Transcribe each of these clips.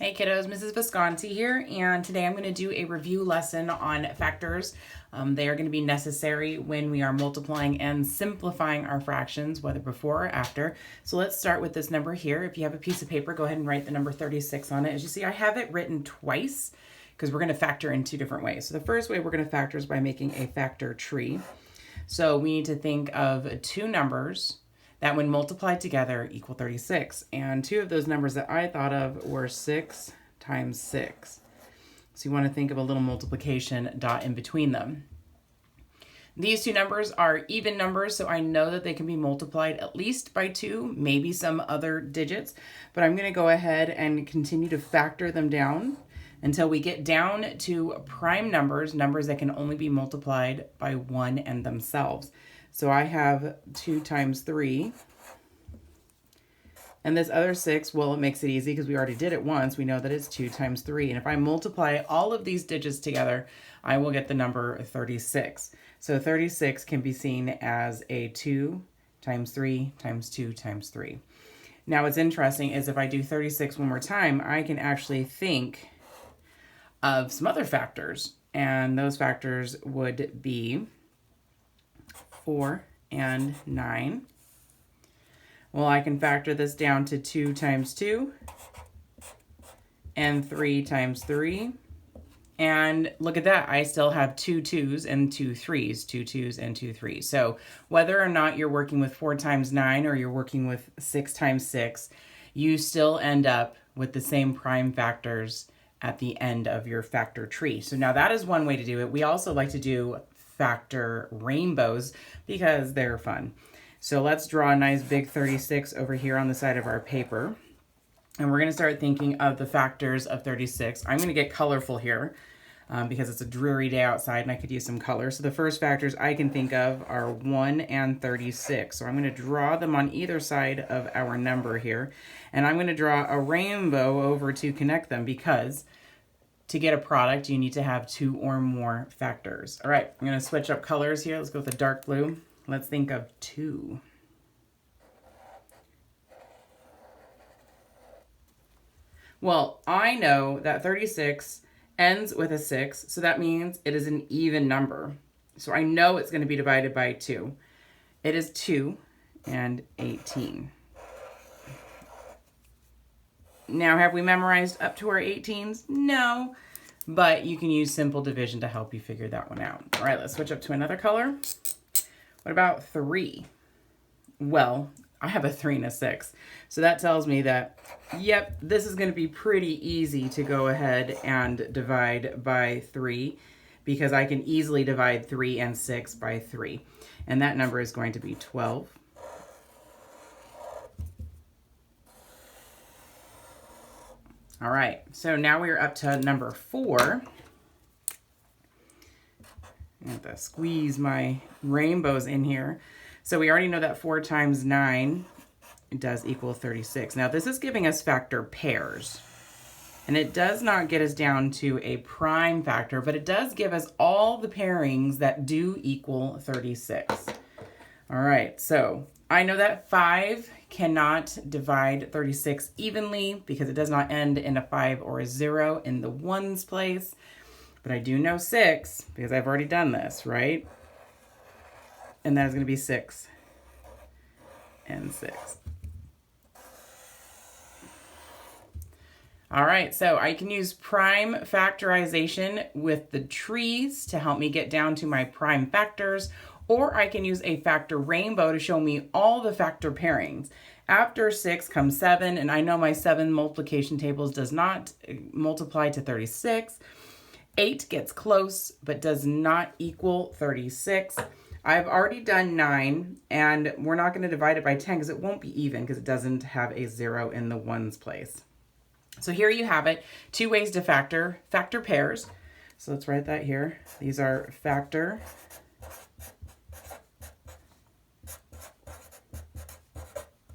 Hey kiddos, Mrs. Visconti here, and today I'm going to do a review lesson on factors. They are going to be necessary when we are multiplying and simplifying our fractions, whether before or after. So let's start with this number here. If you have a piece of paper, go ahead and write the number 36 on it. As you see, I have it written twice because we're going to factor in two different ways. So the first way we're going to factor is by making a factor tree. So we need to think of two numbers that when multiplied together equal 36. And two of those numbers that I thought of were 6 times 6. So you want to think of a little multiplication dot in between them. These two numbers are even numbers, so I know that they can be multiplied at least by 2, maybe some other digits, but I'm going to go ahead and continue to factor them down until we get down to prime numbers, numbers that can only be multiplied by 1 and themselves. So I have 2 times 3. And this other 6, well, it makes it easy because we already did it once. We know that it's 2 times 3. And if I multiply all of these digits together, I will get the number 36. So 36 can be seen as a 2 times 3 times 2 times 3. Now what's interesting is if I do 36 one more time, I can actually think of some other factors. And those factors would be 4 and 9. Well, I can factor this down to 2 times 2 and 3 times 3. And look at that, I still have 2 2's and 2 3's, 2 2's and 2 3's. So whether or not you're working with 4 times 9 or you're working with 6 times 6, you still end up with the same prime factors at the end of your factor tree. So now that is one way to do it. We also like to do factor rainbows because they're fun. So let's draw a nice big 36 over here on the side of our paper. And we're going to start thinking of the factors of 36. I'm going to get colorful here because it's a dreary day outside and I could use some color. So the first factors I can think of are 1 and 36. So I'm going to draw them on either side of our number here. And I'm going to draw a rainbow over to connect them because to get a product, you need to have 2 or more factors. All right, I'm going to switch up colors here. Let's go with the dark blue. Let's think of 2. Well, I know that 36 ends with a 6, so that means it is an even number. So I know it's going to be divided by 2. It is 2 and 18. Now, have we memorized up to our 18s? No, but you can use simple division to help you figure that one out. All right, let's switch up to another color. What about 3? Well, I have a 3 and a 6. So that tells me that, yep, this is going to be pretty easy to go ahead and divide by 3 because I can easily divide 3 and 6 by 3. And that number is going to be 12. All right, so now we're up to number 4. I have to squeeze my rainbows in here. So we already know that 4 times 9 does equal 36. Now this is giving us factor pairs. And it does not get us down to a prime factor, but it does give us all the pairings that do equal 36. All right, so I know that 5 cannot divide 36 evenly because it does not end in a 5 or a 0 in the ones place. But I do know 6 because I've already done this, right? And that is going to be 6 and 6. All right, so I can use prime factorization with the trees to help me get down to my prime factors, or I can use a factor rainbow to show me all the factor pairings. After 6 comes 7, and I know my 7 multiplication tables does not multiply to 36. 8 gets close, but does not equal 36. I've already done 9, and we're not going to divide it by 10 because it won't be even because it doesn't have a 0 in the ones place. So here you have it, 2 ways to factor pairs. So let's write that here. These are factor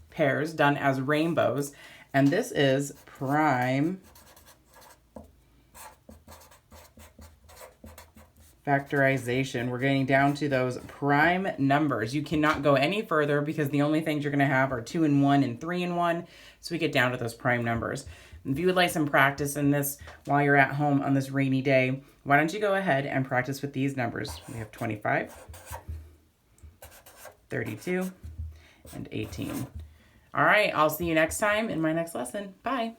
pairs done as rainbows, and this is prime factorization. We're getting down to those prime numbers. You cannot go any further because the only things you're going to have are 2 and 1 and 3 and 1. So we get down to those prime numbers. If you would like some practice in this while you're at home on this rainy day, why don't you go ahead and practice with these numbers? We have 25, 32, and 18. All right, I'll see you next time in my next lesson. Bye.